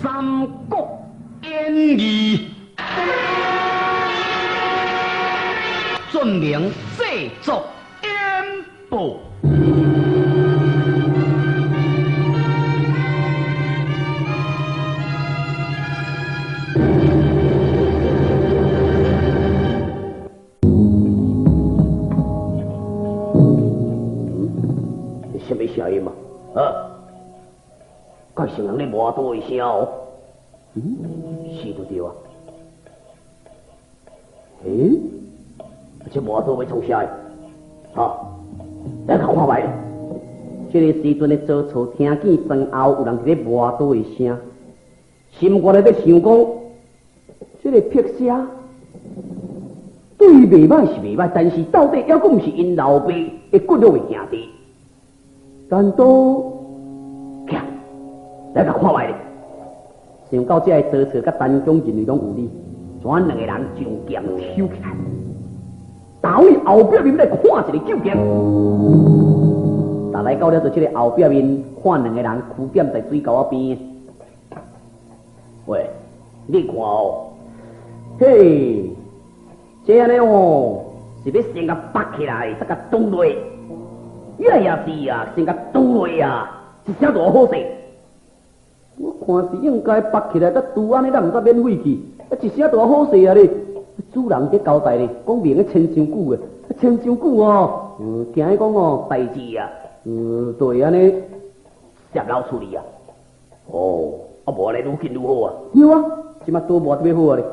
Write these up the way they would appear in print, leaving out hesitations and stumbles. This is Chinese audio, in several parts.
三国演义，尊名制作演播。什么声音嘛？该是人咧磨刀的声哦。是就对啊。这磨刀要从啥的？来看看卖。这个时阵咧做厝，听见身后有人伫咧磨刀的声，心肝咧在想讲，这个撇声对袂歹是袂歹，但是到底还阁毋是因老爸的骨肉的兄弟？难道来甲看卖咧？想到这个刀车甲单中认为拢有理，全两个人上剑抽起来，打位后壁面来看一个究竟。但来到了就这个后壁面，看两个人苦点在水沟边。喂，你看哦，嘿，这样呢哦，是要先甲拔起来，再甲堵落。也是啊，先甲堵落啊，一声大好势。我看是应该拔起来，再堵安尼，咱唔使免费去。一声大好势啊咧！主人这交代咧，讲明咧千伤久诶，千伤久哦。惊伊讲哦，代志啊，对安尼泄漏处理啊。无咧愈紧愈好啊。有啊，即马刀磨特别好啊咧。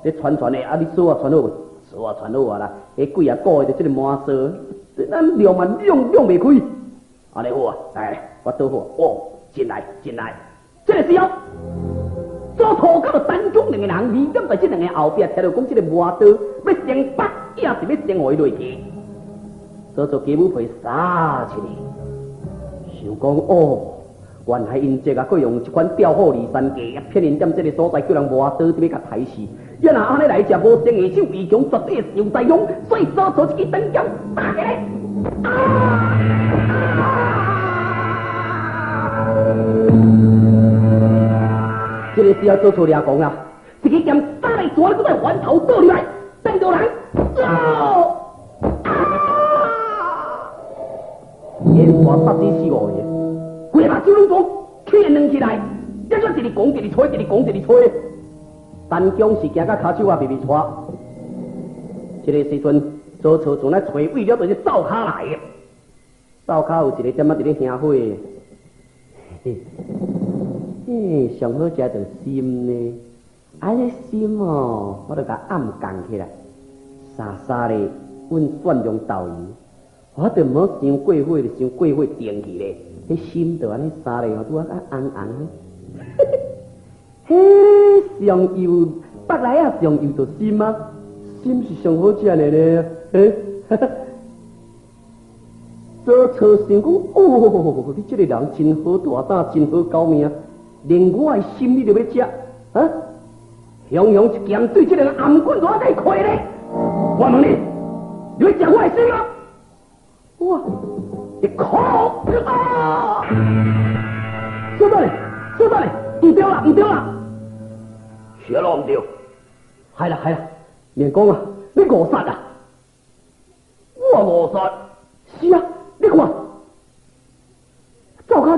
这传诶，你锁啊传好未？锁啊传好啊啦。几啊个月就这个磨锁。咱两万两袂开，安尼好啊！来，我倒好。进来。这个时候，左土甲单中两个人，二点在这两个后壁，听到讲这个磨刀要先拔，也是要先回落去。左鸡母皮撒起来，想讲原来因这个佫用一款调虎离山计，骗人踮这个所在叫人磨刀，特别甲抬死。原来安尼来只无正下手为强，绝对是上在勇，所以左一支单枪打起来。这个时候做错俩讲啊，一个剑打来抓，搁在环头倒入来，等到人烟花杀死4、5个，规把手拢做起两起来，一个一直讲，一直吹，一直讲，一直吹。单枪是行到骹手啊，微微喘。这个时阵，做错从来吹为了就是灶骹来的，灶骹有一个点仔伫咧香火。上好食就心呢，这心哦，我著甲暗降起来，沙沙咧，阮蒜蓉豆油，我著唔好伤过火，就伤过火定去咧，迄心著安尼沙咧，拄啊红红嘿，上油北来啊，上油就心啊，心是上好食的咧，做错想讲你这个人真好大胆，真好搞命。连我的心你都要吃雄雄一剑对这个暗棍多在开咧！我问你，你要吃我的心吗？哇！你靠！收到咧，唔对啦！学咯唔对，系啦，连讲啊，你误杀啊！我误杀？是啊，你看，灶骹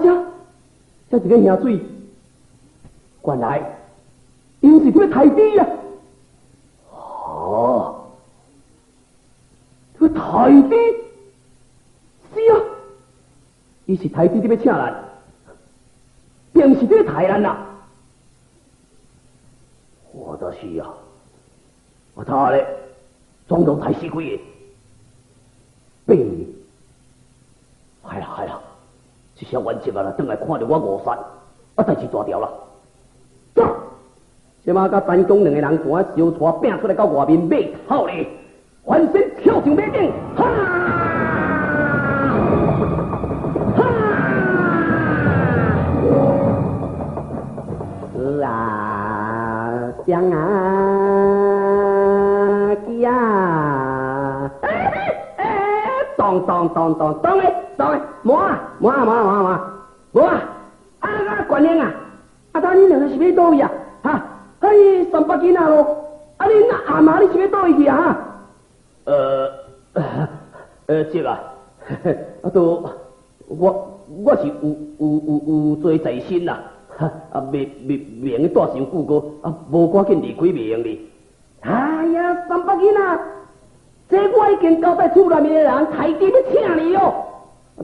这一个兄水。原来，因是这个太低啊！这个太低，是啊，伊是太低这要请人，并是这个太难啊！我倒是啊，我他咧，总共太死几个，病，系啦，这些冤结啊，等来看到我误杀，代志大条啦。这马甲单中两个人赶小车拼出来到外面马头咧，翻身跳上马顶，江鸡啊，当嘞，摸啊，管娘啊，当你两个是要倒去啊？哈，哎，三八斤啊咯！啊，恁阿妈你是要倒去啊？这啊，啊都我是有做在身啦，啊明带上久个，啊无赶紧离开明哩。哎呀，三八斤啊！这我已经交代厝内面的人抬地要请你哦。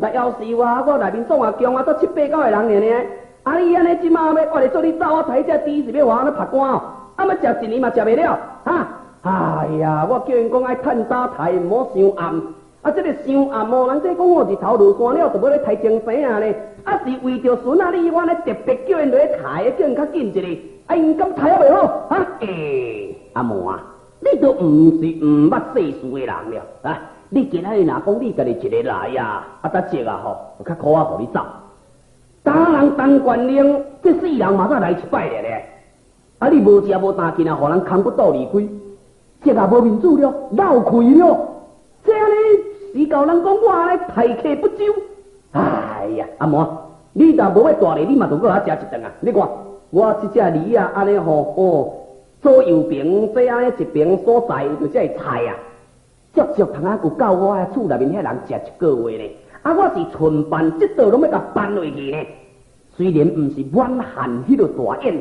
但要是我内面总也强啊，都7、8、9个人尔呢。啊，你安尼即马要我来做你走，我抬这猪是要我安尼拍官哦？啊，要食一年嘛食袂了，哈！哎呀，我叫因讲爱趁早抬，唔好伤暗。啊，这个伤暗哦，人这讲我日头落山了，就要来抬精神啊呢。啊，是为着孙啊你我呢特别叫因落去抬，叫因较紧一个。啊，因敢抬啊袂好？哈？阿毛啊，你都唔是唔捌世事的人了啊！你今仔日若讲你家己一个来呀，啊，得这啊吼，就较苦啊，互你走。当人当官令，这世人嘛才来一摆咧。啊，你无食无担紧啊，互人扛不倒离开，这啊无面子了，闹亏了。这样呢，是教人讲我呢抬客不周。哎呀，阿毛，你若无要大礼，你嘛就搁遐食一顿啊！你看，我这只梨啊，安尼吼哦。左右边这安尼一边所在，就这是菜啊，足足通啊，有够我厝内面遐人食一个月呢。啊，我是纯办这道拢要甲办落去呢。虽然唔是满汉迄个大宴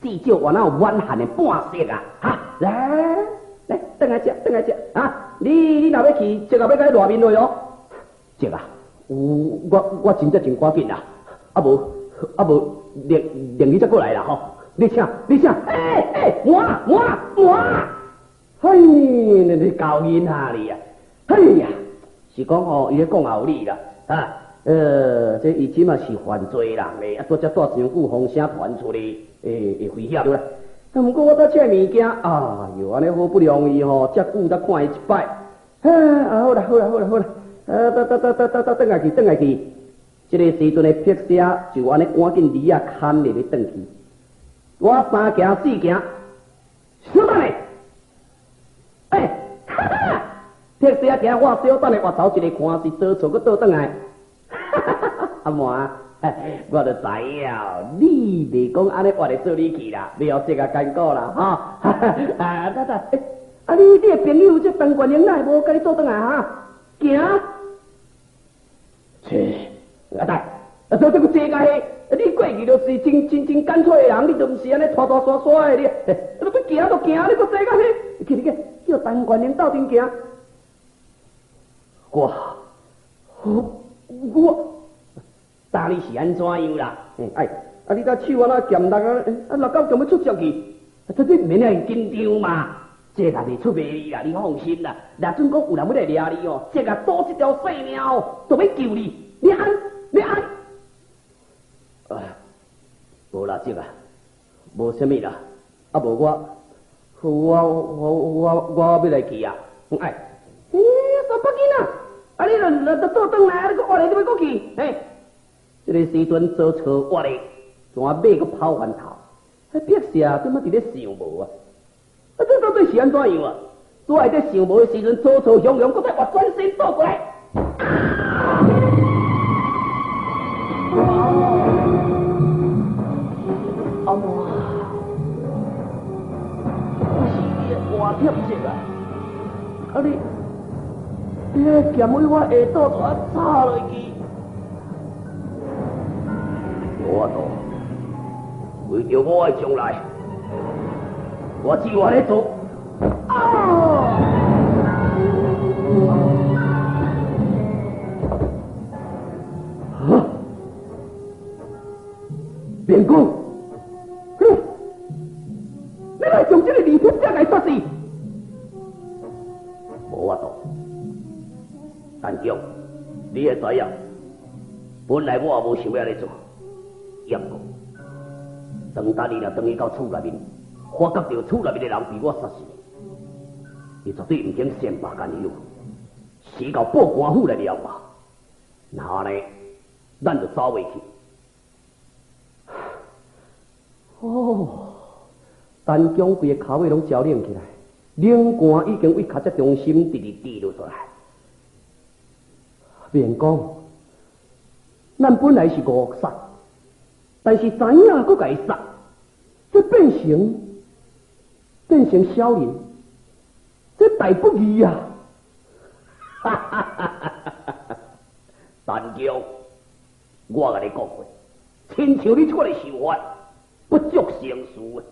席，至少我哪有满汉的半席啊！哈，来，等下食啊！你若要去，这个要甲你外面落哦。这个，我真赶紧啦，啊无，另你再过来啦吼。你请，我，嘿，你教人下你啊！哎呀，是讲吼，伊咧讲有理啦，啊，这伊即嘛是犯罪人咧，啊，拄则带上久风声传出去，会危险啦。啊，不过我搭这物件，哎哟，安尼好不容易吼，遮久才看伊一摆，啊，好啦，等下去，这个时阵的撇车就安尼赶紧离啊，牵入去转去。我3行4行，小等下，哈哈，撇车行，我小等下我头一个看是倒错，搁倒转来，阿妈，我就知影，你袂讲安尼我来做你去啦，了这个艰苦啦，哈，啊，你的朋友这当官人哪会无甲你倒转来哈？行，切，阿大，做这个坐甲迄。你过去就是真干脆的人，你就唔是安尼拖拖刷刷的你，你要行就行，你搁坐到迄，去叫当官人斗阵行。我，当你是安怎样啦？啊你甲手啊那咸力啊，六狗强要出招去，这你免来紧张嘛，这个袂出卖你啦，你放心啦。若准讲有人要来抓你哦，这个赌一条性命哦，就要救你，你安。无啦，这个无啥物啦，啊无我要来去啊，三百斤啊，啊你就倒转来，你搁活来，你要搁去，这个时阵做错活来，怎啊马搁跑翻头，撇下怎么伫咧想无啊？啊这到底是安怎样啊？我还在想无的时阵，错错向向，搁再活转身倒过来。阿妈，我是活贴色啊！啊你迄剑位我下肚都啊插落去，我都为着我的将来，我只有咧做。变故。将这个李撇者来杀死，无法度。但强，你也知影，本来我也无想要来做，不过，当大你若等伊到厝内面，发觉到厝内面的人被我杀死，伊绝对唔肯先罢干休，死到报官府来了吧？那呢，咱就走回去。哦。陈强规个骹尾拢焦冷起来，冷汗已经为脚只中心直滴落来。便讲，咱本来是误杀，但是知影搁家杀，这变成小人，这大不义啊！哈哈哈哈哈！单桥，我甲你讲过，亲像你这个想法，不足成事。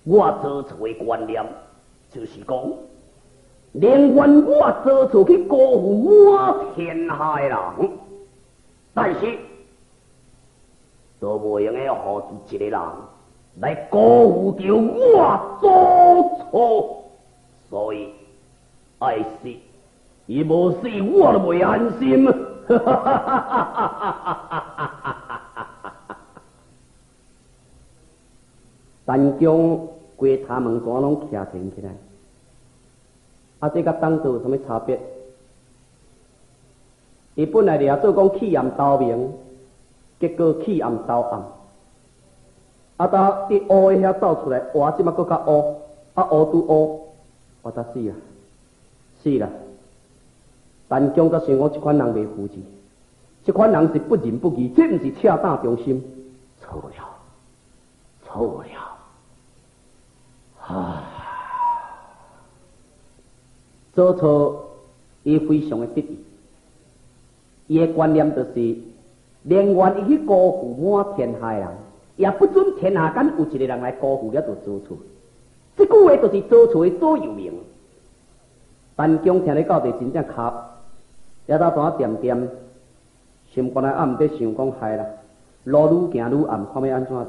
我做错的观念，就是讲，宁愿我做错去辜负满天下的人，但是都无用的何一个人来辜负着我做错，所以爱死。伊无死，我都袂安心。单江规头门山拢徛停起来，啊，这甲当初有什么差别？伊本来掠做讲弃暗投明，结果弃暗投暗。啊，当伫乌的遐走出来，哇，即马搁较乌，啊乌拄乌，我才死啊，死啦！单江则想讲，这款人袂负责，这款人是不仁不义，这毋是恰当中心。错了，错了！啊，做错，伊非常的得意。伊的观念就是，宁愿伊去辜负满天下的人，也不准天下间有一个人来辜负了就做错。这句话就是做错的座右铭。单江听咧到底真正卡。也到单点点，心肝内暗伫想讲害啦，路愈行愈暗，看要安怎就好。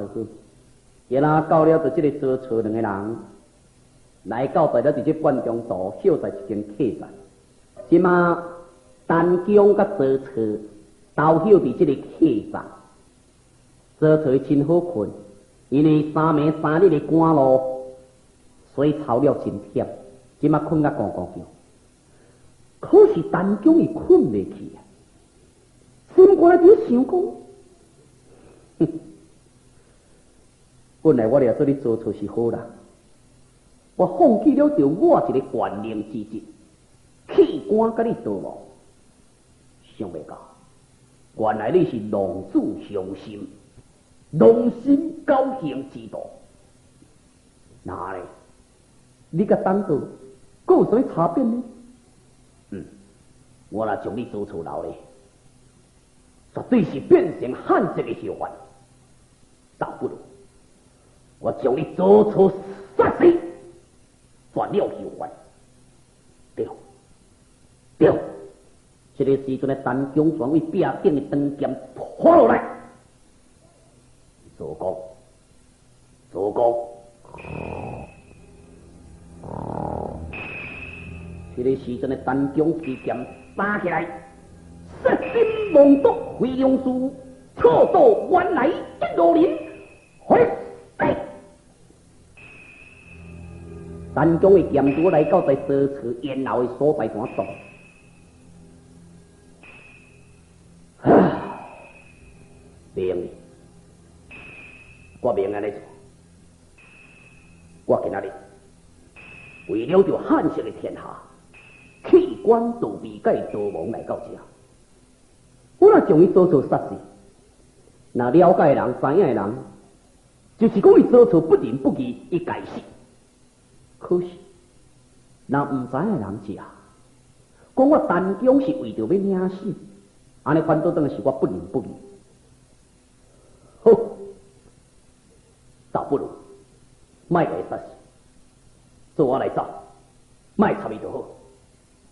然后到了就即个做错两个人，来到在了伫这半中道，歇在一间客栈。即马单江甲做错，倒休伫即个客栈。做错真好困，因为3暝3日的赶路，所以操了真忝。即马困甲咣咣叫。可是单江伊困袂去啊，心肝内伫想讲，本来我掠做你做错是好人，我放弃了着我一个万灵之职，弃官甲你倒亡，想袂到，原来你是狼子雄心，狼心狗行之徒，那呢？你甲单刀，佫有啥物差别呢？我若将你做错留咧，绝对是变成汉室的笑话。倒不如我将你做错杀死，转了笑话。对，这个时阵的单江全为壁顶的长剑拖落来，做工，这个时阵的单江之剑打起来，杀心妄毒飞龙术，错斗原来一路人，回来。单江的剑拄来到在做错咽喉的所在山洞，明，我明安尼做，我今仔日为了着汉室的天下。弃官逃避，甲伊逃亡来到这，我若将伊做错杀死，那了解的人、知影的人，就是讲伊做错不仁不义，伊该死。可是，那唔知影的人知啊，讲我单江是为着要领死，安尼反倒当然是我不仁不义。好，倒不如卖甲伊杀死，做我来走，卖插伊就好。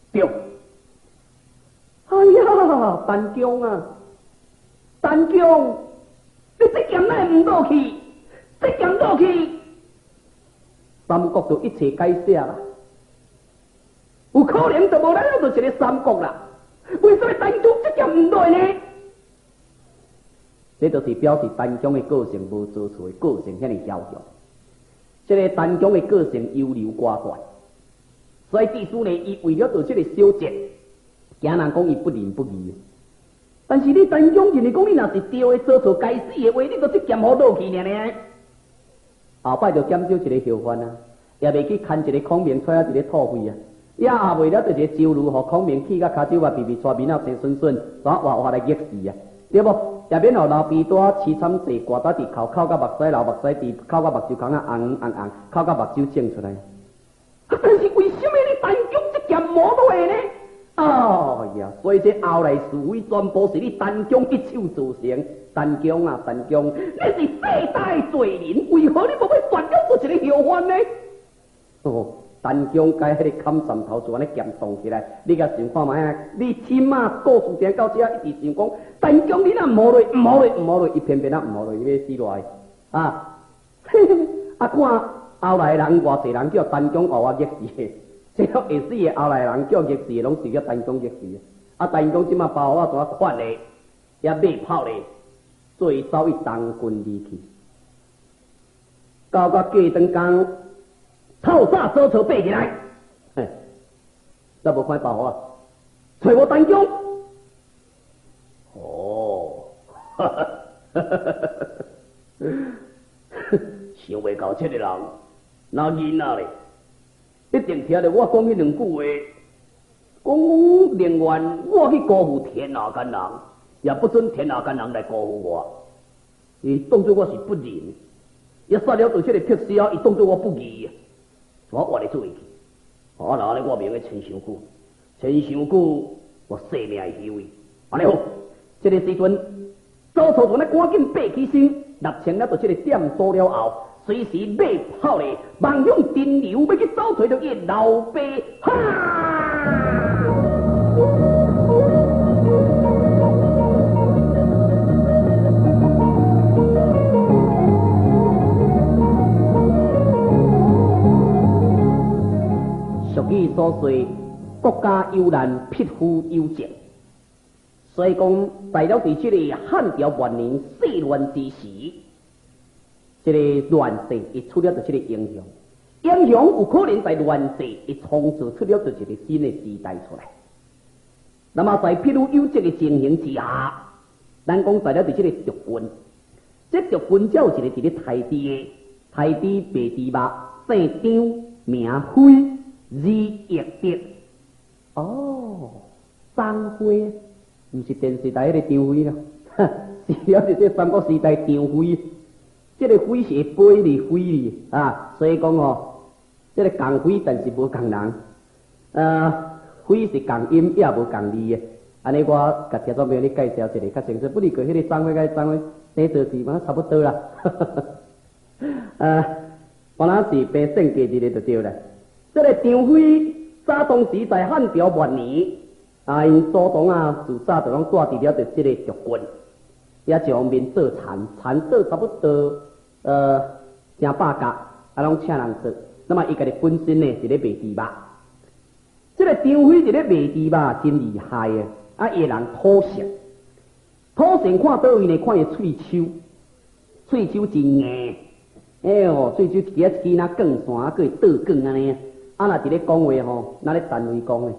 对，哎呀，单江啊，单江，你这剑哪会唔落去？这剑落去，三国就一切改写啦。有可能就无咱了就一个三国啦。为什么单江这剑唔落呢？这就是表示单江的个性无做错的个性，遐尼嚣张。这个单江的个性优柔寡断。所以，至此呢，伊为了做这个小节，惊人讲伊不仁不义。但是你单江认为讲你若是对的，做错该死的话，你就这剑好落去呢？后摆就减少一个后患啊，也袂去牵一个孔明，揣啊一个土匪啊，也为了做一个招路，互孔明去甲骹手啊，微微带面啊，生顺顺，然后活来激死啊，对不？也免互老鼻带凄惨济，挂搭伫口口甲目屎流目屎伫口甲目睭孔啊红，口甲目睭漳出来。但是为什么你陈江这件无落呢？哎呀，所以这后来是非全部是你陈江一手造成。陈江啊，陈江，你是世代罪人，为何你无要传了做一个后患呢？哦，陈江该迄个砍山头就安尼剑动起来，你甲想看卖啊？你起码故事听到这一直想讲，陈江你若无落，伊偏偏啊唔落，伊要死落来啊！啊，看后来人偌济人叫陈江后啊逆死，这个会死的后来人叫逆死的，拢是叫陈江逆死的。啊，陈江即马包我怎啊款咧，也马炮咧。最早一当军离去，到个过灯工，透早早朝爬起来，嘿，那无快报啊，找我陈江。哦，哈哈哈哈哈！想袂到这个人，那囡仔咧，一定听着我讲迄两句话，讲宁愿我去辜负天下间人。也不准天下间人来辜负我，伊当作我是不仁，一杀了对这个撇死啊，伊当作我不义，我活来做去。啊，那我明个撑伤久，我性命会休伊。安尼好，这个时阵，周朝团咧赶紧爬起身，立成了到这个点数了后，随时马炮咧，望向陈留，要去找找到伊老爸，哈！俗语所说，国家有难，匹夫有责。所以讲，在了伫这个汉朝末年世乱之时，这个乱世亦出了着这个英雄，英雄有可能在乱世亦创造出了着一个新的时代出来。那么在匹夫有责的情形之下，咱讲在了伫这个蜀军，这蜀军只有一个伫咧台地的，台地白地马，姓张名辉。字翼德，哦，张辉，唔是电视台迄个张辉啦，是了是这三国时代张辉，这个辉是会飞哩飞哩啊，所以讲哦，这个共辉但是无共人，辉是共音也无共字的，安尼我甲听众朋友你介绍一个较清楚，不离过迄个张辉甲张辉第做字嘛差不多啦，我那是白姓家一个就对啦。这个张飞早当时在汉朝末年，因祖宗啊自早就拢住伫了着这个蜀军，也上面做田做差不多成百甲，拢请人做。那么伊家己本身呢是咧卖猪肉，这个张飞是咧卖猪肉真厉害的，伊个人土性，土性看倒位呢？看伊喙手真硬，哎哟，喙手起啊起那更线，还佫会倒更安尼。啊，若伫咧讲话吼，哪咧单位讲咧？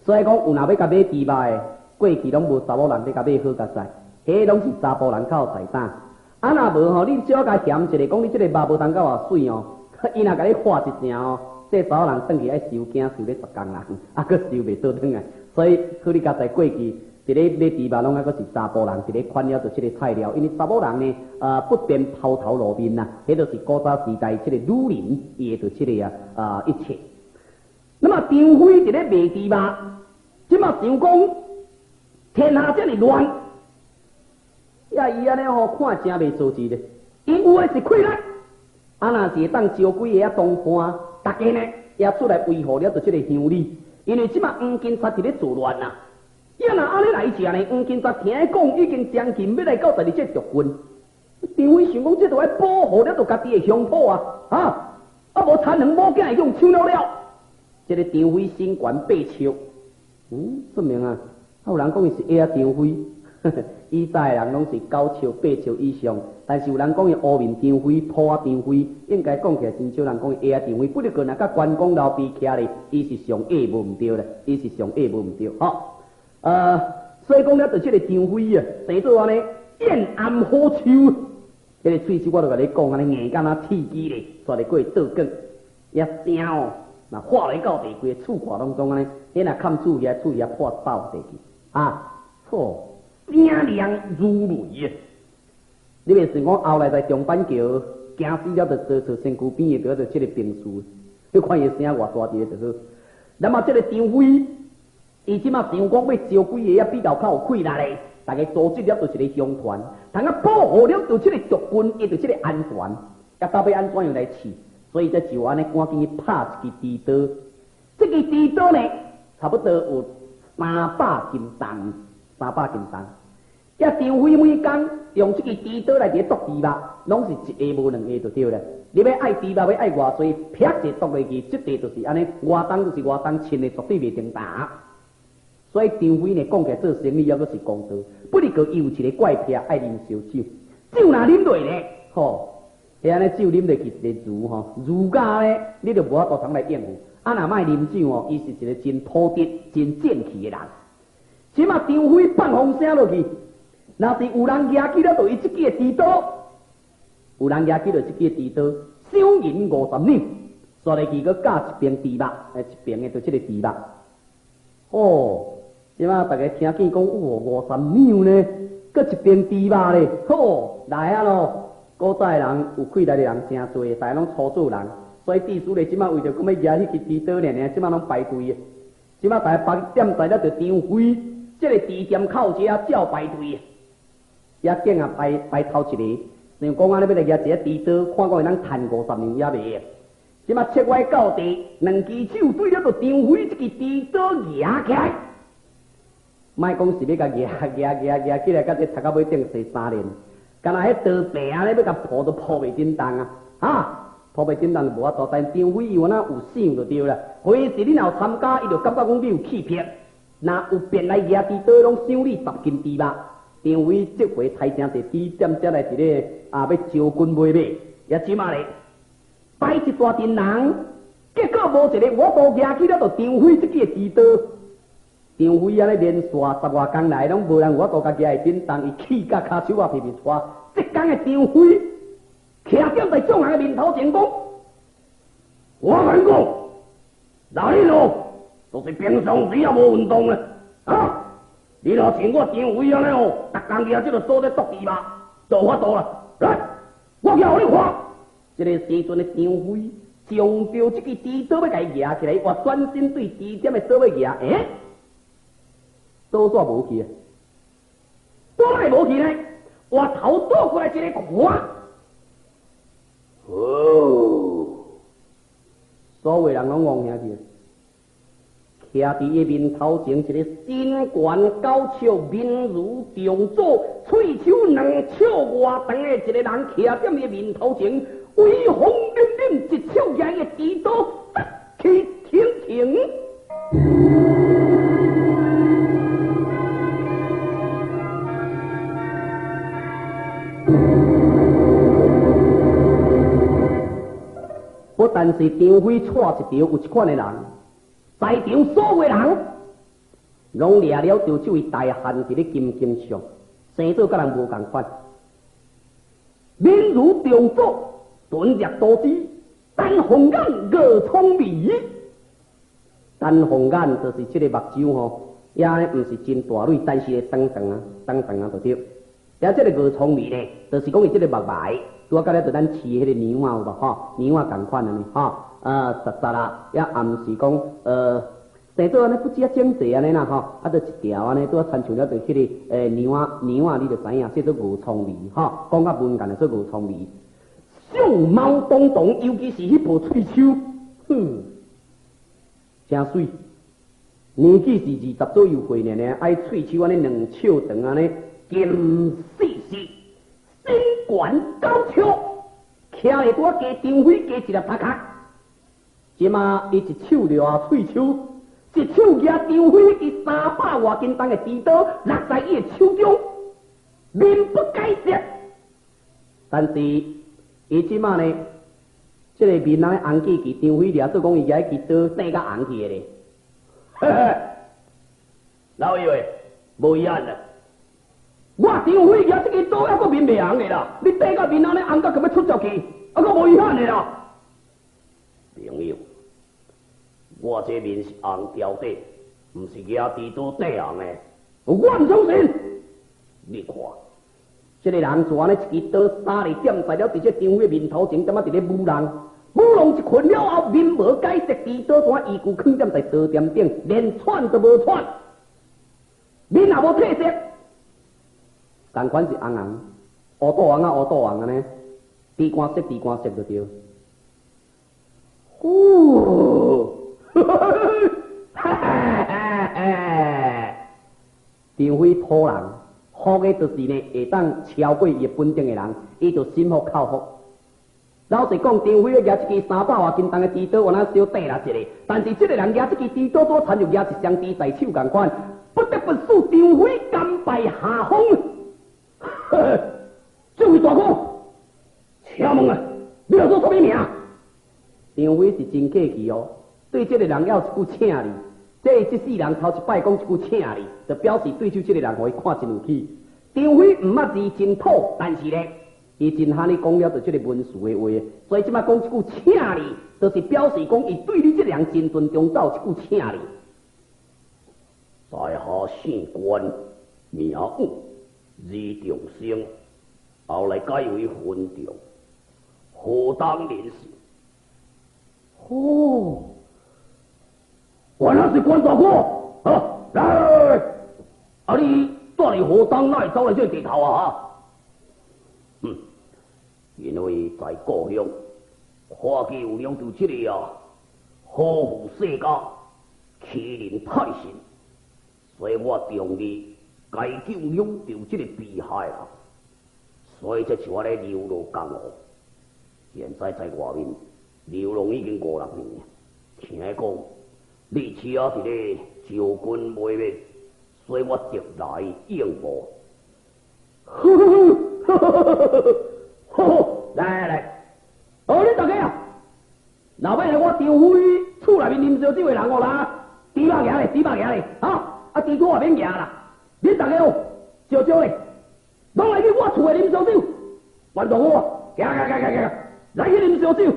所以讲，有若要甲买猪肉的，过去拢无查某人要甲买好甲在，迄拢是查甫人较有财胆。啊，若无吼，你小甲嫌一个，讲你即个肉无通甲偌水哦，伊若甲你画一声哦，这查某人转去爱收惊收咧10工人，啊，佫收袂倒转来。所以，靠你甲在过去，一个买猪肉拢还佫是查甫人，一个款了着即个菜料，因为查某人呢，不便抛头露面呐，迄就是古早时代即个女人伊的着即个一切。那么张飞伫咧卖猪肉，即马想讲天下这么乱，呀伊安尼吼看真袂做事咧，因有诶是气力，啊若是会当招几个同伴，大家呢也出来维护了着即个乡里，因为即马黄金贼伫咧作乱啊。要若安尼来食呢，黄金贼听讲已经将近要来到12只蜀军，张飞想讲这就爱保护了着家己的乡土啊，无产能某囝会用抢了了。这个张飞身悬8尺，说明啊，有人讲伊是矮张飞，以前的人拢是9尺、8尺以上，但是有人讲伊乌面张飞、土张飞，应该讲起来真少人讲伊矮张飞，不过若甲关公老爸徛咧，伊是上矮无毋对咧，伊是上矮无毋对，所以讲了，就这个张飞啊，生做安尼燕安好手，这个喙手我就甲你讲，安尼硬敢若铁机咧，煞得过倒梗，也声哦。那化来到地规厝壳当中安尼，你若看厝遐破爆地去啊！错，声亮如雷。你袂想讲后来在中板桥行死了，就坐坐身躯边的，就即个病事。你看伊声偌大滴就好。那么即个张飞，伊即马想讲要招几个比较较有气力的，大家组织了就是一个乡团，通啊保护了就即个族军，伊就即个安全。啊，到尾安怎样来饲？所以才就安尼赶紧去拍一支地刀。这支地刀呢，差不多有300斤重，300斤重。呀，张飞每工用这支地刀来伫剁猪肉，拢是一下无两下就对了。你要爱猪肉，要爱偌济，啪一剁落去，即地就是安尼，外重就是外重，称的绝对袂重大。所以张飞呢，讲起来做生意还阁是公道，不哩个伊有一个怪癖，爱啉烧酒，酒若啉落呢，吼，遐安尼酒啉落去一个儒吼，儒家呢，你就无法度通来应付。啊，若卖啉酒哦，伊是一个真土德、真正气的人。即马张飞放风声落去。若是有人举起了，就伊即支猪刀，有人举起了即支猪刀，赏银50两，刷来去，佮加一边猪肉，一边的就即个猪肉。哦，即马大家听见讲，哇，50两呢，佮一边猪肉咧，吼，来啊咯！古早人有气力的人真多，大家拢粗做人，所以地主咧即马为着讲要举迄支猪刀呢，即马拢排队的。即马大家8点在了，就张飞即个猪店口遮照排队。也见啊排头一个，像讲安尼要来举一个猪刀，看讲会当赚50两也袂个。即马切歪到地，两只手对了，就张飞这支猪刀举起来。莫讲是要甲举起来，甲这头到尾顶洗3年，干那迄刀柄啊，咧要甲破都破袂振动啊！啊，破袂振动就无法度。但张飞伊有哪有想就对啦。回是你若有参加，伊就感觉讲你有气魄。若有便来举猪刀，拢赏你10斤猪肉。张飞这回抬正第2点才来一个要招军买马，也即马咧摆一大群人，结果无一个我都举起了，就张飞这支猪刀。张飞安尼连续10外工来，拢无人我都甲举会振动，伊气甲骹手啊皮皮喘。这天的张飞徛踮在众人的面头前讲：我跟你讲，哪里路就是平常时也无运动咧啊！你若像我张飞安尼哦，逐工举即个锁在剁猪肉，就法度啦。来，我叫你看。这个时阵的张飞将着这支猪刀要甲伊举起来，我转身对猪点的刀要举，刀煞无去啊？刀来无去呢？我头倒过来一个看，哦，所有人拢望下去。徛伫伊面头前，一个身悬高尺，面如重左，喙手2尺外长的一个人徛踮伊面头前，威风凛凛，一手举伊的猪刀，去停停。不但是张飞带一条，有一款的人。在场所有人，拢掠了就这位大汉伫咧金金上，生做甲人无共款，面如重左，盾若多姿，丹凤眼月聪眉。丹凤眼就是这个目睭吼，也毋是真大蕊，但是会长啊，就对。也这个月聪眉呢，就是讲伊这个目眉，拄甲咧就咱饲迄个牛啊有无吼？牛啊共款安尼吼。实啦，也暗是讲生做安尼不只整齐安尼啦吼，就一条安尼拄亲像了就迄个牛啊，你就知影，说做牛葱眉吼，讲较文言就做牛葱眉，相貌当当，尤其是迄部喙手，真水。年纪是20左右岁呢，爱喙手安尼2尺长安尼，金细细，身悬高尺，徛咧拄加张飞加一粒头壳。即马伊一手掠喙手，一手举张飞伊300外斤重的猪刀落在伊的手中，面不改色。但是伊即马呢，这个面人红起去，张飞掠做讲伊举支刀生甲红去的咧。嘿嘿，老爷无遗憾啦。我张飞举这支刀还阁面袂红的啦，你生甲面安尼红到咁要出足去，还阁无遗憾的啦。朋友。我这面是红条底，毋是举猪刀底红的。我唔相信，你看，这个人就安尼一支刀杀咧点在了伫这张飞面头前，点啊伫咧舞弄，舞弄一困了后，面无解释，支刀怎依旧放点在刀店顶，连喘都无喘，面也无褪色，同款是红红，乌倒红啊乌倒红安尼，滴光色就对。呼，张飞土人，好嘅就是呢，会当超过伊本定嘅人，伊就心服口服。老实讲，张飞咧举一支300外斤重嘅支刀，我那小短啦一个，但是这个人举一支支刀，都参入举一双支在手共款，不得不使张飞甘拜下风。这位大哥，请问啊，你要做什么名？张飞是真客气哦，对这个人要一句请你。这世人头一摆讲一句请你，就表示对手这个人互伊看真有起。张飞毋捌字真土，但是咧，伊真哈你讲了就这个文书的话，所以即摆讲一句请你，就是表示讲伊对你这个人真尊重，才有一句请你。在下姓关，名武，字重生，后来改为分重，何当人士。哦。原来是关大哥，来，你带嚟何当哪会走来这地头啊？因为在故乡，花旗有两度这个好富世家，欺人太甚，所以我重义该救两度这个被害人，所以才像我咧流落江湖。现在在外面流浪已经5、6年，听讲。你车伫咧招军卖命，所以我直来应募。来，你大家啊，老尾来我张飞厝内面啉烧酒的人哦啦，猪肉牙咧，啊猪肚也免牙啦，恁大家哦，少咧，拢来去我厝内啉烧酒，关大哥，行，来去啉烧酒，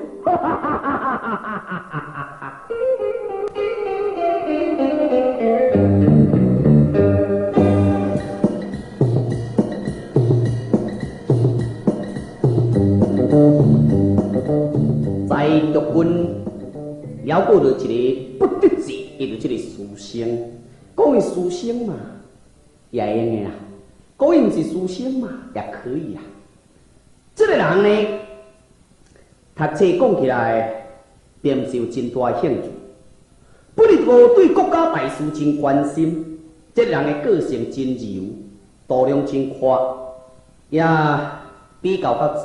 在毒军了过着一个不得志，伊就这个书生，讲伊书生嘛，也会用的啦；讲伊毋是书生嘛，也可以啊。这个人呢，读册讲起来，并是有真大的兴趣。不哩无对国家大事真关心，这人的个性真柔，度量真宽，也比较较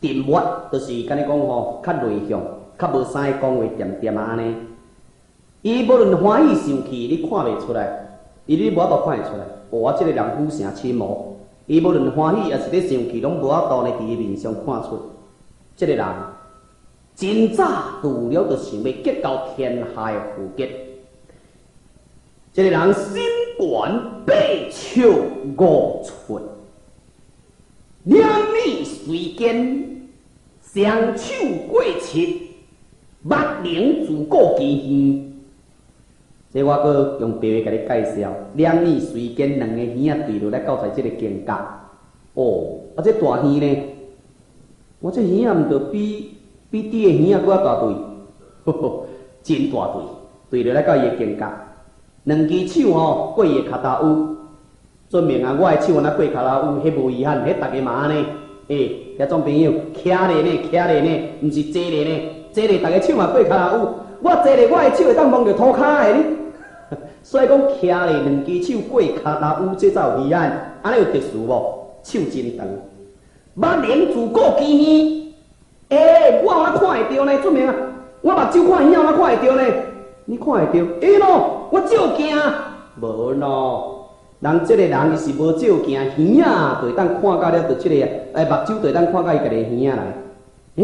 沉默，就是敢若讲吼，较内向，较无啥讲话点安尼。伊无论欢喜生气，你看袂出来，你无法度看会出来。我这个人虎城亲魔，伊无论欢喜也是咧生气，拢无法度呢伫伊面上看出。这个人。真早除了就想要结交天下的富杰，这个人心悬8尺5寸，两面随肩，双手过膝，目灵自古奇远。这我搁用白话甲你介绍，两面随肩，两个耳仔对落来到在这个境界。哦，这大耳呢，我这耳仔毋着比猪的耳仔搁较大对，真大对，对落来到伊的境界。两只手吼过伊的脚头有，证明啊，我的手安那过脚头有，迄无遗憾，迄大家嘛安尼。遐种朋友徛咧呢，毋是坐咧呢，坐咧大家手嘛过脚头有，我坐咧我的手会当摸着涂骹的呢。所以讲徛咧两只手过脚头有，这才有遗憾，安尼有特殊无？手真长，目灵自古奇远。我有哪看会到呢？证明啊，我目睭看耳，我哪看会到呢？你看会到？咯，我照镜，无咯。人这个人伊是无照镜，耳仔就会当看到了，就这个目睭就会当看到伊家己耳仔来。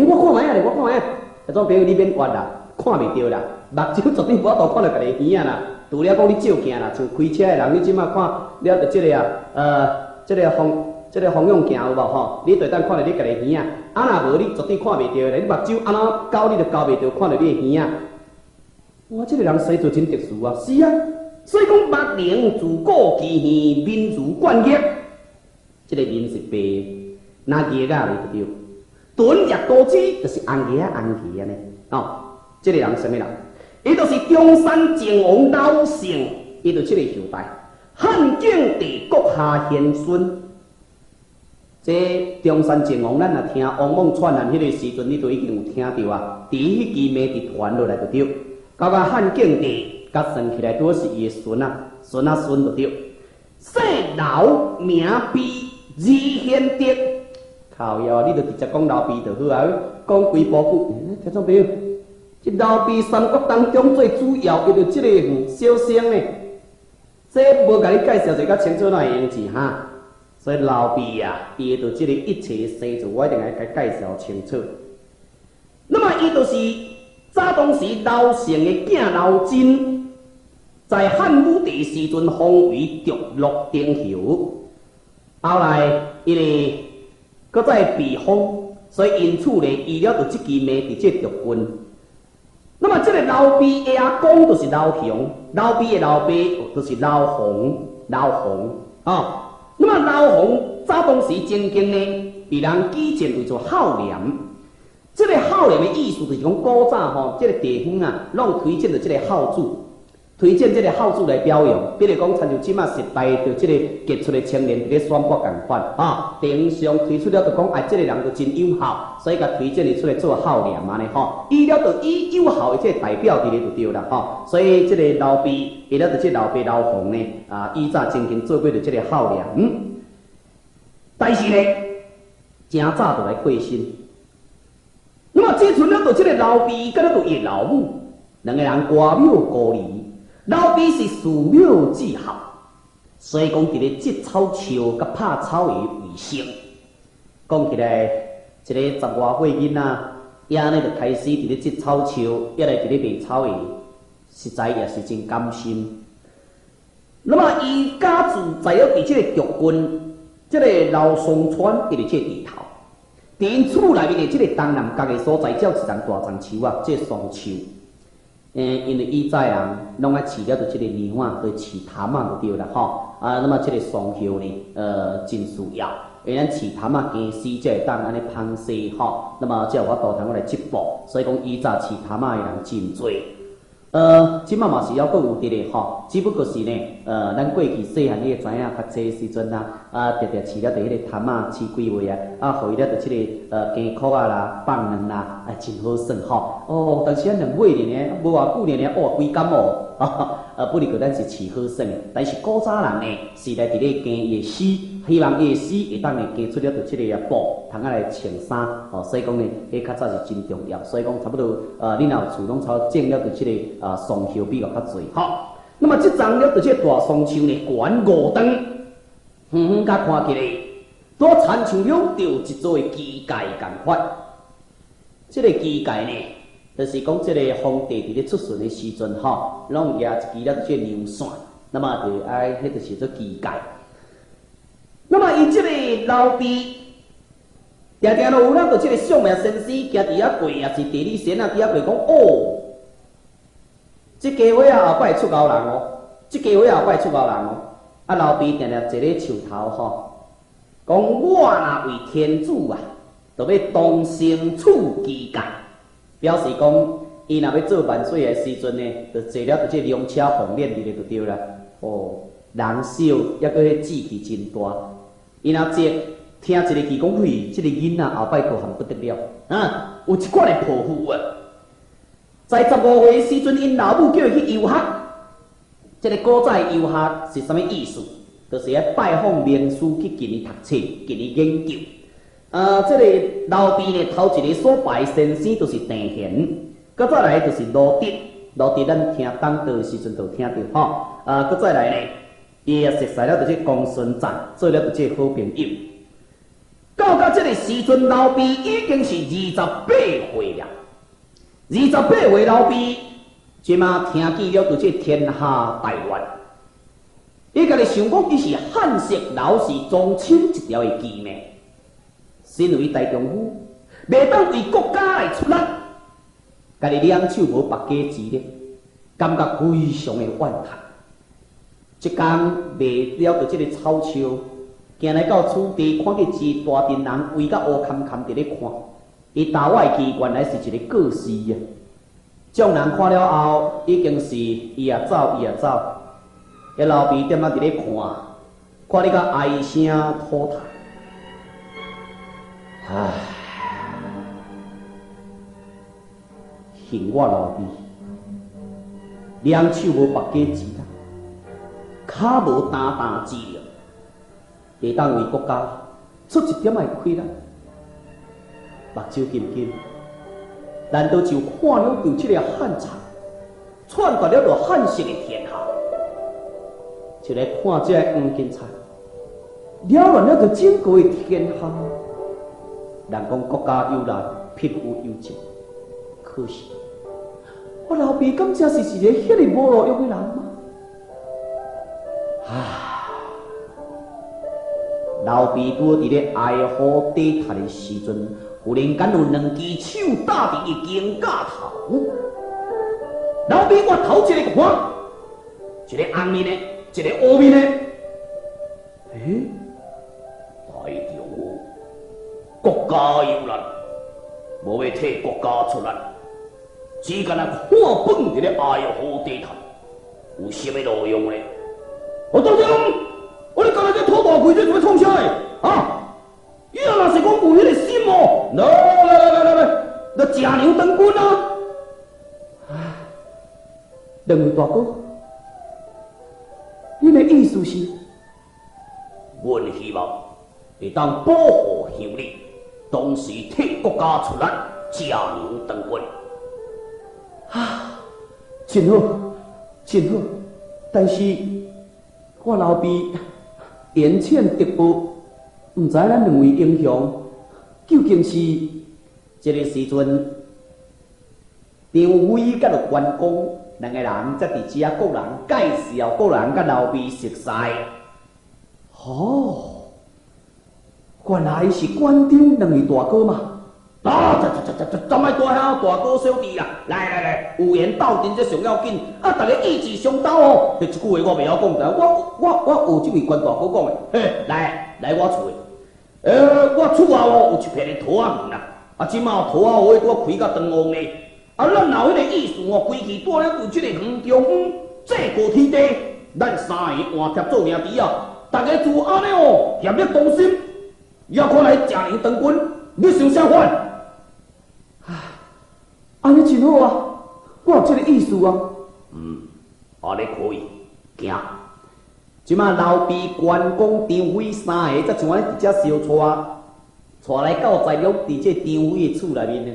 我看卖啊咧，我看卖啊。迄种朋友你免冤啦，看袂到啦，目睭绝对无法度看到家己耳仔啦。除了讲你照镜啦，像开车的人，你即马看了就这个这个方向镜有无吼？你就当看到你家己耳仔，若无你绝对看袂到咧。你目睭安怎交你就交袂到，看到你的耳仔。哇，这个人生做真特殊啊！是啊，所以讲目灵自古奇远，民如冠玉。这个面是白的，那叶啊就对。蹲日多子就是红叶安尼哦。这个人什么人？伊就是中山靖王老姓，伊就这个后代，汉景帝国下贤孙。这中山靖王，咱若听王莽篡汉迄个时阵，你都已经有听到啊。伫迄支媒直传落来就对。到个汉景帝，甲算起来都是伊的孙啊，孙啊孙就对。姓老名毕，字贤德。靠腰啊！你就直接讲老毕就好啊，讲几部句。听众朋友，这老毕三国当中最主要的就这个小生呢，这无甲你介绍就较清楚哪会用字哈。所以老毕啊，伊就这个一切生就我一定要甲介绍清楚。那么伊就是早当时老成的囝老真，在汉武帝时阵封为逐鹿丁侯，后来伊个搁再被封，所以因此呢，依了就即支名伫这逐军。那么这个老毕的阿公就是老雄，老毕的老爸就是老洪，哦。那么老洪早当时曾经呢，被人举荐为做孝廉。这个孝廉的意思就是讲，古早吼，这个地方啊，拢推荐着这个孝子，推荐这个孝子来表扬。比如讲，参像即马时代着这个杰出的青年伫咧选拔共款啊，地方上推出了就讲，哎，这个人就真有孝，所以甲推荐伊出来做孝廉安尼吼。伊了就以有孝的这个代表伫咧就对啦吼。所以这个老毕，伊了就这老爸老洪呢，啊，以早曾经做过着这个孝廉。但是呢，真早就来过身。那么这阵了，就这个老毕，甲了就伊老母，两个人歌庙孤离。老毕是寺庙之后，所以讲伫咧织草绣甲拍草鱼为生。讲起来，一个10外岁囡仔，伊安尼就开始伫咧织草绣，一来伫咧卖草鱼，实在也是真甘心。那么伊家住在了伫这个局军。这个老松川伫咧这地头，伫因厝内面的这个东南角的所在，只有一丛大樟树啊，这松树。因为以前人拢爱饲了着这个牛啊，对饲潭啊就对啦吼。啊，那么这个松树呢，真需要，因为咱饲潭啊，惊死才会当安尼芳西吼。那么才有法度通我来织布，所以讲以前饲潭啊的人真多。即马嘛是还阁有伫咧吼，只不过是呢，咱过去细汉你会知影读册的时阵啊，直饲了伫迄个潭啊，饲几位啊，互伊了着即个鸡壳啊啦、放卵啦，真好耍吼。哦，但是咱两尾呢，无偌久呢，哇，规感冒，不离个咱是饲好耍的。但是古早人呢，是来伫咧耕伊的丝，希望伊的丝会当呢耕出了着即个布，通来穿衫。哦，所以讲呢，迄较早是真重要。所以讲差不多，恁若有厝拢超种了着即个松树比较较侪。好，那么即丛了着即大松树呢，悬5长，远甲看起来，拄亲像了着一座机界共款。即个机界呢，就是讲即个皇帝伫咧出巡的时阵吼，拢举一支了即个牛线，那么就迄就是做机界。那么伊即个老毕，常常都有咱着即个相命先生行伫遐过，也是地理先啊伫遐过讲哦。即家伙啊后摆出高人哦，即家伙后摆出高人哦。啊，老毕定定坐咧树头吼，讲我若为天主啊，就要当生处机界，表示讲伊若要做万岁的时阵呢，就坐了就即龙车凤辇入咧就对啦。哦，人少抑搁迄志气真大，伊若坐听一个气讲，嘿，即个囡仔后摆高汉不得了啊，有一款的抱负啊。在15岁时阵，因老母叫伊去游学。这个古早游学是啥物意思？就是来拜访名师去近伊读册，近伊研究。这个老毕呢，头一个所拜先生就是郑贤，搁再来就是罗德。罗德咱听当道时阵就听到吼。搁再来呢，伊也熟悉了就是公孙瓒，做了就是好朋友。到这个时阵，老毕已经是28岁了。28岁老毕，即马听见了就这天下大乱。伊家己想讲，伊是汉室老氏宗亲一条的基命，身为大丈夫，袂当为国家来出力，家己两手无白家钱咧，感觉非常的怨叹。一天卖了就这个草树，行来到此地，看见一大群人围甲乌坎坎伫咧看。伊头外去，原来是一个过世啊！众人看了后，已经是伊也走，伊也走。迄老爸点仔伫咧看，看你甲唉声吐痰。唉，恨我老爸，两手无白家钱啦，骹无担担资料，会当为国家出一点仔亏啦。目睭金金，难道就看了就这个旱场，窜过了着旱色的天下？就来看这个黄金菜，了乱了着整个的天下。人讲国家有难，匹夫有责，可是我老爸敢真是一个遐尼无路用的人吗？老爸拄伫咧哀嚎低头的时阵，忽然间有两只手搭伫伊肩胛头。老爸我头一个看，一个红面的，一个乌面的。大丈国家有难，无要替国家出力，只干那看本伫咧哀嚎低头，有啥物路用呢？大丈，我你今日这土大鬼，这做要创啥的？啊！伊若是讲有迄个心哦，来，那吃牛当军啊！两位大哥，恁的意思是？阮希望会当保护乡里，同时替国家出力，吃牛当军。真好，真好，但是我老爸言浅德薄，唔知咱两位英雄究竟是这个时阵，张飞甲着关公两个人才伫遮各人介绍各人甲老爸熟悉。原来是关张两位大哥嘛！怎么大兄大哥小弟啊？来，有缘斗阵这上要紧，大家意志相斗哦。这一句话我袂晓讲，但我学这位关大哥讲的。来我厝的，我厝后有一片的土仔园啦，即马土仔河我开甲长旺嘞。咱若迄个意思规气带了为这个黄中央这个天地，咱三个换贴做兄弟啊，大家就安尼协力同心，也看来吃牛当军，你想啥款？安尼真好啊！我有这个意思啊。安尼可以，行。即马老爸、关公、张飞三个，才像安尼直接相带来到在了伫这张飞的厝内面呢。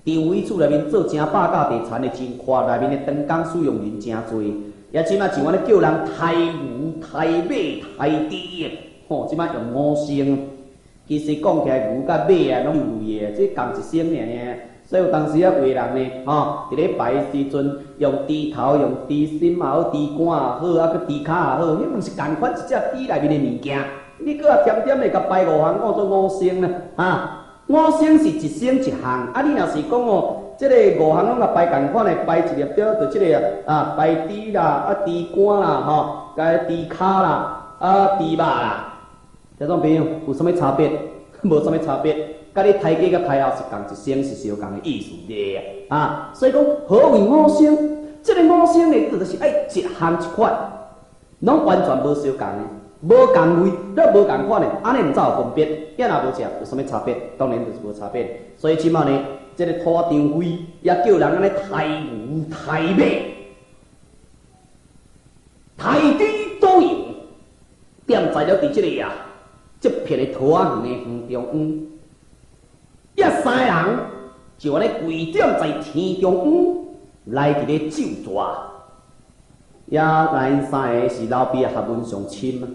张飞厝内面做正百家地产的真快，内面的灯工使用人真多。也即马像安尼叫人抬牛、抬马、抬猪的，即马用五声。其实讲起来，牛甲马啊，拢有味的，这共一声尔。所以有当时啊，为人呢，伫咧拜的时阵，用猪头、用猪心也好，猪肝也好，搁猪骹也好，迄拢是共款一只猪内面的物件。你搁添点的甲拜五行，做五声呢？五声是一声一项，你若是讲这个五行拢甲拜共款的，拜一粒表就这个拜猪啦，猪肝啦，甲猪骹啦，猪肉啦，这种朋友有啥物差别？无啥物差别。甲你抬价甲抬后是共一声，是相共的意思的所以讲何为五声？这个五声呢，就是爱一项一款，拢完全无相共的，无共味，咱无共款的，安尼唔才有分别。也若无食，有啥物差别？当然就是无差别。所以即马呢，这个土张飞也叫人安尼抬牛、抬马、抬猪都有，点在了伫这个这片的土仔园的园中央。三个人就安尼跪点在天中央来伫咧救抓，咱三个是老爸学问上深啊，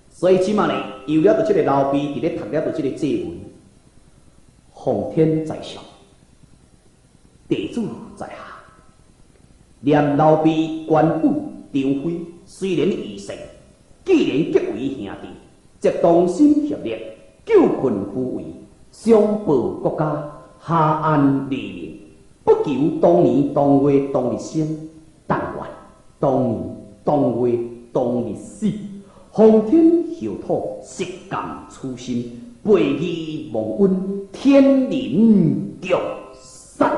所以即马呢，有了着即个老爸伫咧读了着即个祭文，奉天在上，地主在下，念老爸关羽、张飞虽然异姓，既然结为兄弟，则同心协力，救困扶危。相报国家，下安利民，不求当年当月当日生，但愿当年当月当日死，风天后土，色感初心，背义蒙温，天人共散。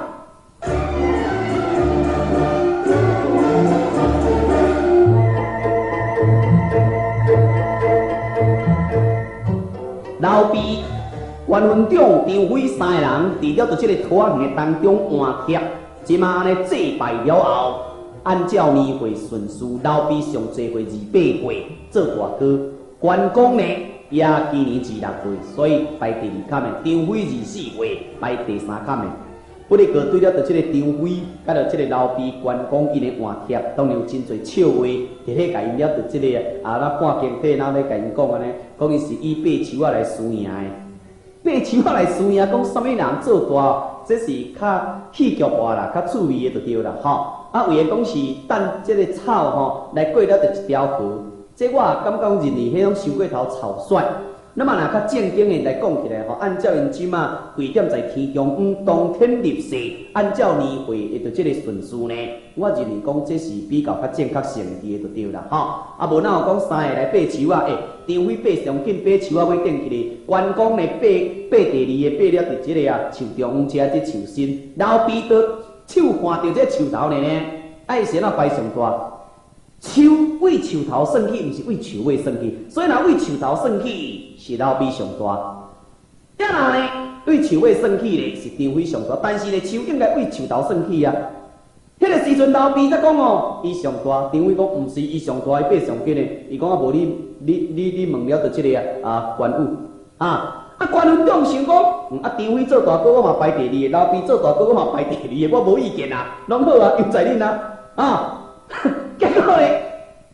老毕袁文长、张飞三个人，除了在这个拖行的当中换帖，即马安尼祭拜了后，按照年岁顺序，老毕上济岁28岁做大哥，关公呢也今年26岁，所以排第2坎的。张飞24岁排第3坎的。不哩个对了，就这个张飞，甲着这个老毕、关公因的换帖，当然有真侪笑话，伫咧甲因了着这个咱半经体，咱咧甲因讲安尼，讲伊是以爬树仔来输赢的。爬树仔来输赢，讲什么人做大，这是较戏剧化啦，较趣味的就对啦，吼。啊，为了讲是等这个草吼来过了着一条河，这我也感觉认为迄种收过头草率。那么若较正经的来讲起来吼，按照因即马贵点在天宫当天立誓，按照年岁的这个顺序呢，我认为讲这是比较较正确性的就对啦吼。啊，无哪有讲三个来爬树啊？张飞爬上紧，爬树啊要顶起哩。关公呢爬第二个，爬了伫这个树中间这树身，老毕都手看到这树头呢，爱先啊摆上大。树为树头算起，毋是为树尾算起，所以若为树头算起是老毕上大，要若呢为树尾算起咧是张飞上大，但是咧树应该为树头算起啊。迄个时阵老毕才讲哦，伊上大，张飞讲毋是伊上大，伊爬上紧咧。伊讲啊无你问了就即个关羽关羽中想讲，张飞做大哥我嘛排第2个，老毕做大哥我嘛排第2个，我无意见啊，拢好啊，又在恁啊。结果咧，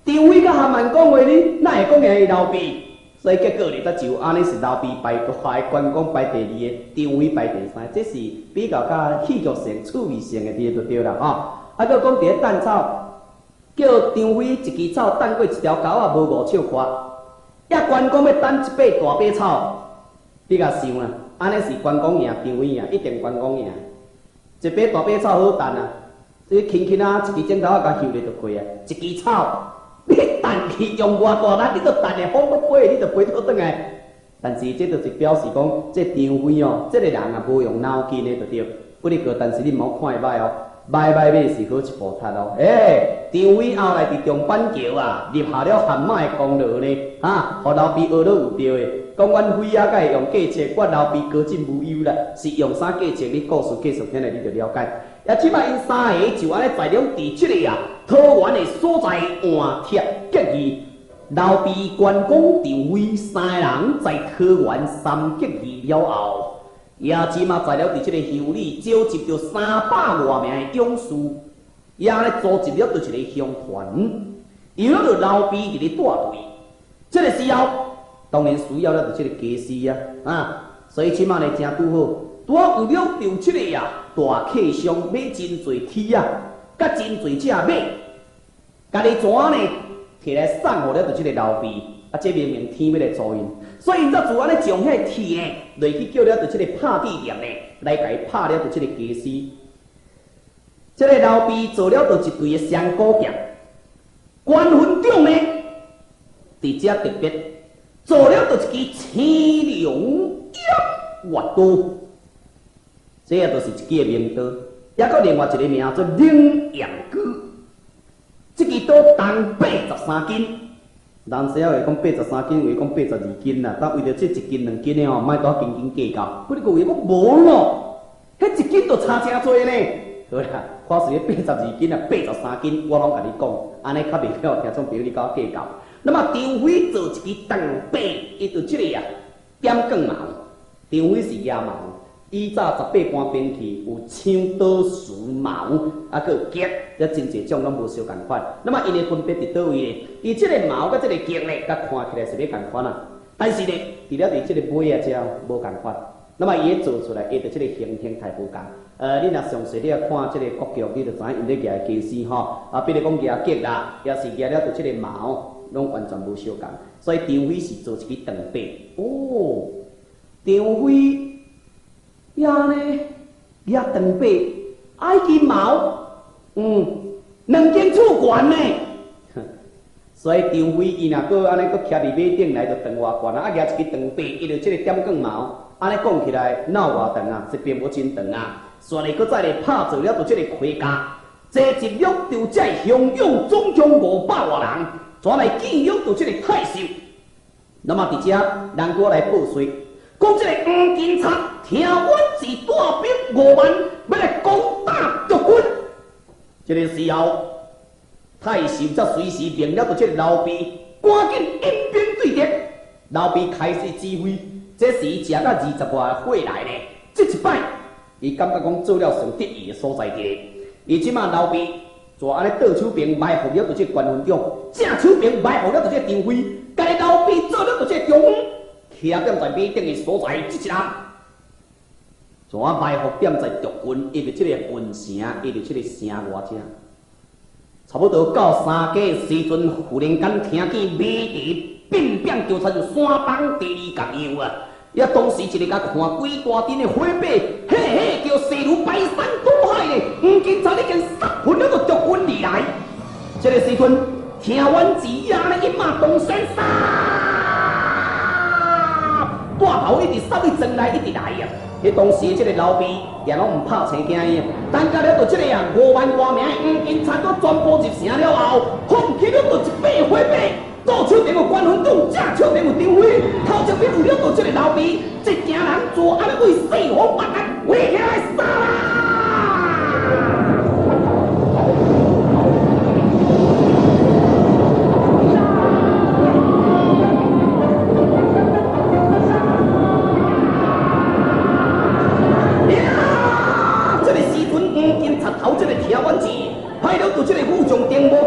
张飞甲韩曼讲话哩，哪会讲赢伊老毕？所以结果咧，就安尼是老毕排大个，关公排第2个，张飞排第3，这是比较较戏剧性、趣味性的啲就对啦吼。啊，佮讲伫咧弹草，叫张飞一支草弹过一条沟啊，无5尺宽。呀，关公要弹一把大把草，你甲想啦，安尼是关公赢，张飞赢，一定关公赢。一把大把草好弹啊！你轻轻啊，一支剪刀啊，甲翕咧就过啊。一支草，你弹去用偌大力，你都弹会风要飞，你就飞倒转来。但是这就是表示讲，这张飞哦，这个人啊无用脑筋的就对。不哩个，但是你莫看伊歹哦，歹买是好一步踢哦。张飞后来伫中板桥啊，立下了汗马的功劳呢，互老毕学到有对的。讲阮飞啊，甲会用计策，我老毕高进无忧啦，是用啥计策？你故事继续听来，你就了解。也即摆因三个就安尼在了伫即个桃园的所在换帖结义，老毕、关公、张飞三个人在桃园三结义了后，也即马在了伫即个乡里召集着300多名的勇士，也安尼组织了着一个乡团，由着老毕伫咧带队。这个时候，当然需要了着即个家私所以即马呢真拄好。拄好有了着即个大客商买真侪铁甲真侪只马，家己怎呢摕来送互了着即个老毕，这明明天要来助因，所以因则自安尼将迄铁呢，落去叫了着即个拍地店呢，来甲伊拍了着即个家私。即个老毕做了着一队的香菇店，关云长呢，伫遮特别做了着一支青龙月刀。这也就是一支名刀，也搁另外一个名做冷阳戈。这支刀重83斤，人时会讲83斤，为讲82斤啦。但为着这1斤2斤的吼，莫多斤斤计较。不哩个为讲无咯，迄1斤都差真多呢。好啦，看是咧82斤啊，83斤，我拢甲你讲，安尼较袂晓听众朋友你甲我计较。那么张飞做一支长柄，伊就这个点钢矛，张飞是野矛。以早18般兵器有枪刀树矛，佮戟，这真侪种拢无相共款。那么因的分别伫倒位呢？伊即个矛甲即个戟呢，甲看起来是咧共款啊。但是呢，除了伫即个尾啊，遮无共款。那么伊做出来，伊着即个形态无共。你若详细你要看即个国剧，你着知影因咧举的家私吼，比如讲举戟啦，也是举了着即个矛，拢完全无相共。所以张飞是做一支长柄。哦，张飞。呀呢，也长臂，爱根毛，两根触管呢。所以张飞伊若搁安尼搁徛伫马顶来，就长偌悬啊！举一支长臂，伊就即个点棍矛，安尼讲起来闹偌长啊，是并无真长啊。煞哩搁再来拍做了，就即个盔甲，坐一了就这雄勇总共500外人，转来见了就即个太守。那么伫遮人我来报税，讲即个黄金贼听阮是带兵5万，要来攻打敌军。这个时候，太守则随时命了，就即个老毕赶紧引兵对敌。老毕开始指挥，这时食到20外火来咧。这一摆，伊感觉讲做了上得意的所在地。伊即马老毕就安尼倒手兵埋伏了，就即关云长；正手兵埋伏了，就即张飞。甲老毕做了，就即中央，徛踮在马顶的所在，即一人。怎啊埋伏点在敌军，伊就即个云城，伊就即个城外遮。差不多到三更时阵，忽然间听见马蹄乒乒叫出就山崩第二角样啊！也当时一个甲看鬼大阵的火把，嘿嘿叫势如排山倒海咧！黄金贼已经杀昏了个敌军而来。这个时阵，听阮字呀咧一马动身杀，带头一直杀去庄内，一直来呀！迄当时即个老毕也拢唔怕青惊伊，等到了到即个5万多名黄金贼都全部入城了后，放起了到一把火把，左手边有关云长，正手边有张飞，头前边有了到即个老毕，一行人做安尼为四方八面围起来杀啦！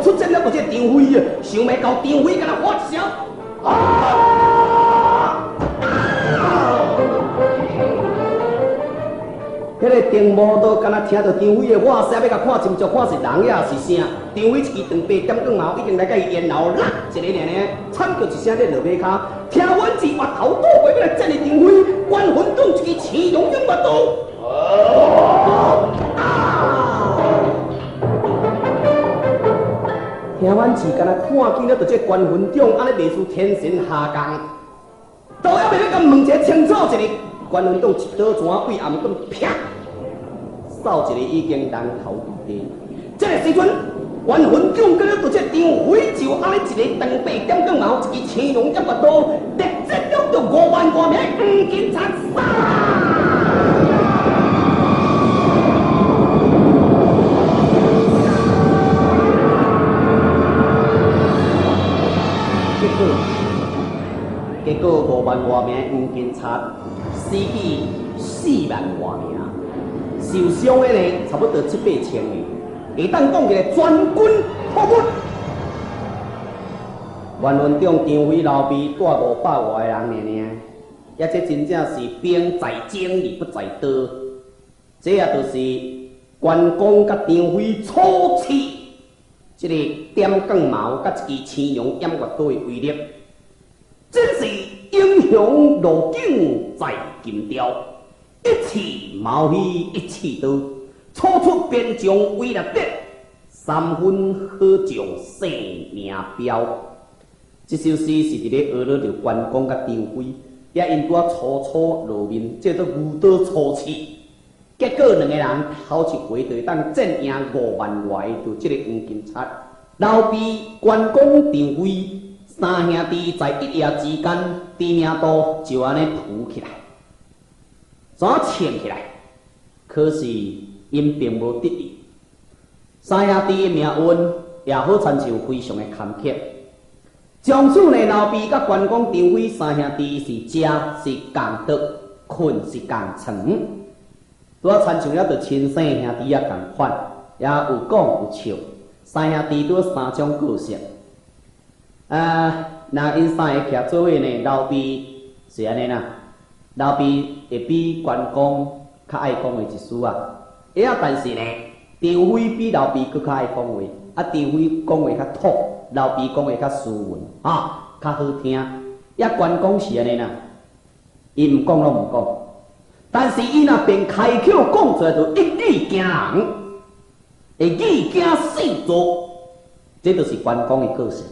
出战了，就这张飞啊，想要到张飞跟他发一声迄个定魔都敢若听到张飞的话声，要甲看真足，看是人也是啥。张飞一支长臂点光矛，已经来甲伊咽喉拉一个尔呢，惨叫一声咧落马骹，听阮是越头倒过要来战的张飞，关云长一支青龙鹰拔刀。听阮是敢若看见了，就这关云长安尼袂输天神下降，都还袂甲问一个清楚一个。关云长一刀转为暗棍啪，扫一个已经人头伫地。这个时阵，关云长跟了就这张飞就安尼一个长臂点光矛，一支青龙一拔刀，直接了到5万多名黄金贼杀！结果5万多名黄金贼死去4万多名，受伤的呢差不多7、8千个。会当讲起来，全军覆没。关云长、张飞、老毕带500外个人尔，也这真正是兵在精而不在多。这也就是关公甲张飞初次这个点光矛甲一支青龙偃月刀的威力。真是英雄路径在金雕，一刺毛须一刺刀，初出边疆为了敌，3分好将性命标。这首诗是伫咧学了着关公甲张飞，也因拄初露面，叫做牛刀初刺。结果两个人头一回就当战赢5万外，就这个黄金贼。老毕、关公、张飞。三兄弟在一夜之间，知名度就安尼浮起来，怎撑起来？可是因并无得意。三兄弟的命运也好亲像非常的坎坷。从此呢，老毕甲关公、张飞三兄弟是食是共得，困是共床，拄啊亲像了着亲生兄弟啊共款，也有讲有笑。三兄弟拄3种个性。那因三个徛做伙呢，老毕是安尼啦。老毕会比关公较爱讲话一丝啊，但是呢，张飞比老毕佫较爱讲话，张飞讲话较土，老毕讲话较斯文，较好听。关公是安尼啦，伊毋讲拢毋讲，但是伊若便开口讲出来，就一语惊人，会语惊四座，这就是关公的个性。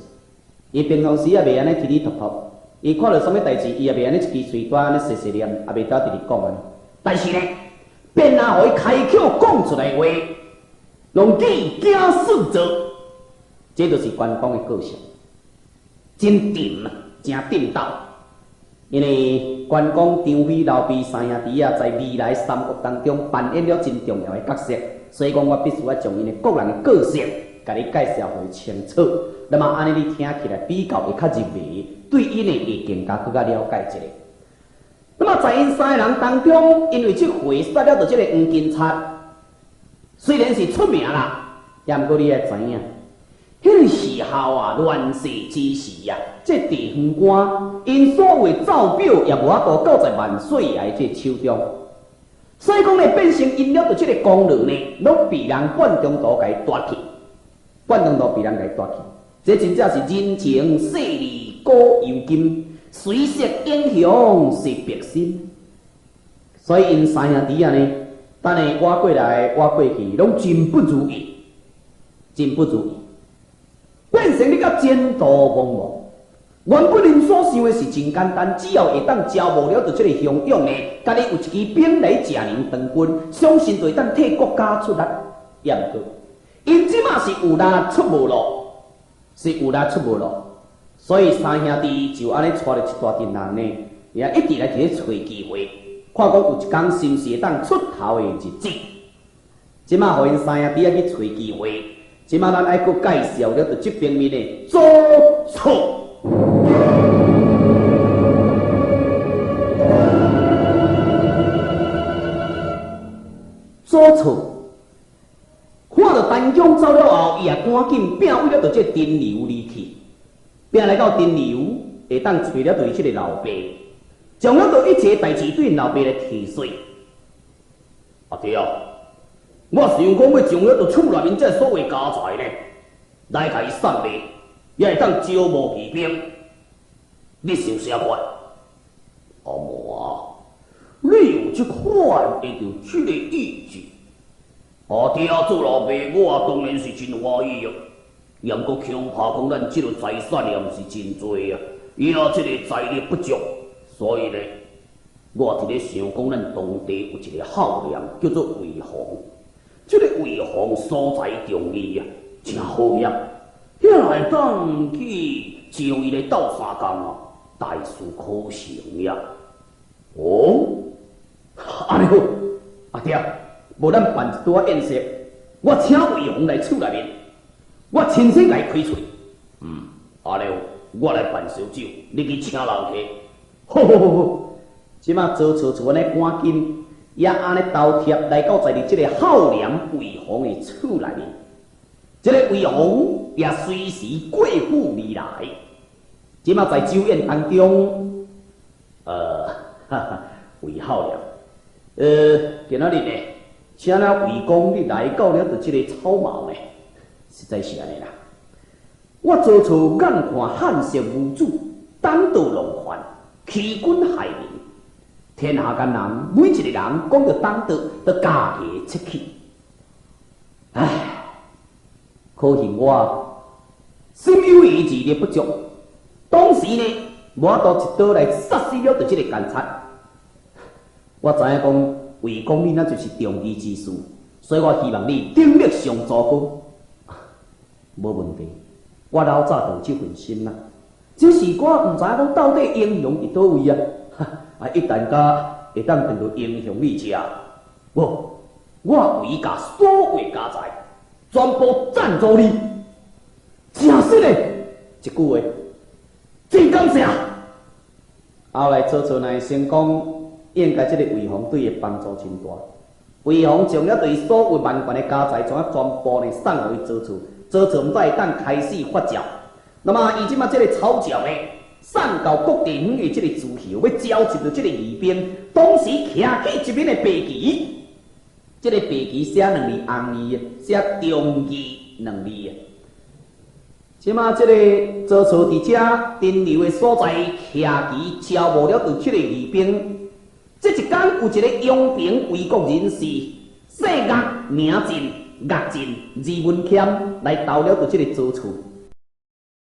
伊平常时也袂安尼踢踢突突，伊看到什么代志，伊也袂安尼一支嘴带安尼细细念，也袂晓直直讲安尼。但是呢，变啊，互伊开口讲出来话，拢记惊顺做，这就是关公的个性，真定啊，真定道。因为关公、张飞、刘备三兄弟啊，在未来三国当中扮演了真重要的角色，所以讲我必须要将因的个人的个性，甲你介绍会清楚。那么安尼你听起来比较会较入迷，对因的会更加更加了解一下。那么在因三个人当中，因为这回杀了着这个黄金叉，虽然是出名啦，也毋过你也知影。迄个时候啊，乱世之时啊，这地方官因所谓造表也无法度交在万岁爷这手中，所以讲呢，变成因了着这个功劳呢，拢被人冠中都给夺去，冠中都被人给夺去。这真正是人情世理古犹今，水色英雄是白心。所以因三兄弟啊呢，等下挖过来挖过去，拢真不如意，真不如意。变成你甲前途茫茫。原本因所想的是真简单，只要会当招募了着这个雄勇的，家己有一支兵来食人长军，相信就会当替国家出力。也毋过，因即马是有力出无路，是有力出无路，所以三兄弟就安尼带着一大群人呢，也一直来伫咧找机会，看讲有一天是毋是会当出头的日子。即马互因三兄弟去找机会。即马咱爱阁介绍了着这边面的左错。左错，看到陈江走了后，伊也赶紧拼为了着这陈留离去，拼来到陈留，会当找了着伊这个老爸，将了着一切代志对老爸来提水。阿爹啊！我想讲要将了着厝内面这所谓家财呢，来甲伊散卖，也会当招募骑兵。你想啥款？阿嬷啊，你有这款会着这个意志？阿爹啊，做老爸，我当然是真欢喜啊。也毋过恐怕讲咱这个财产也毋是真多啊，也这个财力不足，所以呢，我伫咧想讲，咱当地有一个号梁叫做魏洪。这个魏洪所在中意啊，真好呀！遐会当去招伊来斗相共啊，大事可成呀！哦，安尼好，阿爹，无咱办一桌宴席，我请魏洪来厝内面，我亲身来开喙。安尼好，我来办烧酒，你去请人客。好好好好，即马做厝厝安尼赶紧。也安尼倒贴来到在你这个浩良魏洪的厝内面，这个魏洪也随时过府而来。即马在酒宴当中，魏浩良，今仔日呢，请了魏公你来到了这个草茅呢，实在是安尼啦。我做厝眼看汉室无主，胆道龙环，欺君害民。天下间人，每一个人讲到党德，都家己出气。唉，可惜我心有余志力不足，当时呢，无法度一刀来杀死了着这个奸贼。我知影讲，魏公你那就是重义之士，所以我希望你鼎力上助攻。无问题，我老早就有这份心啦。只是我唔知影讲到底英雄伫倒位啊。一旦甲会当变做英雄理者，我为甲所有家财全部赞助你，真实的一句话，真感谢。后来做厝乃成功，应该这个魏洪对伊帮助真大。魏洪将了对所有万贯的家财，全部呢送互伊做厝，做厝毋才会当开始发酵。那么伊即马这个草诏呢？送到各地方的这个诸侯，要召集到这个义兵，同时骑起一面的白旗，这个白旗写两字红字，写忠义两字。即马这个做厝伫遮陈留的所在，骑旗招募了到这个义兵。这一天有一个雍平为国人士，姓岳名震，岳震字文谦来到了到这个做厝。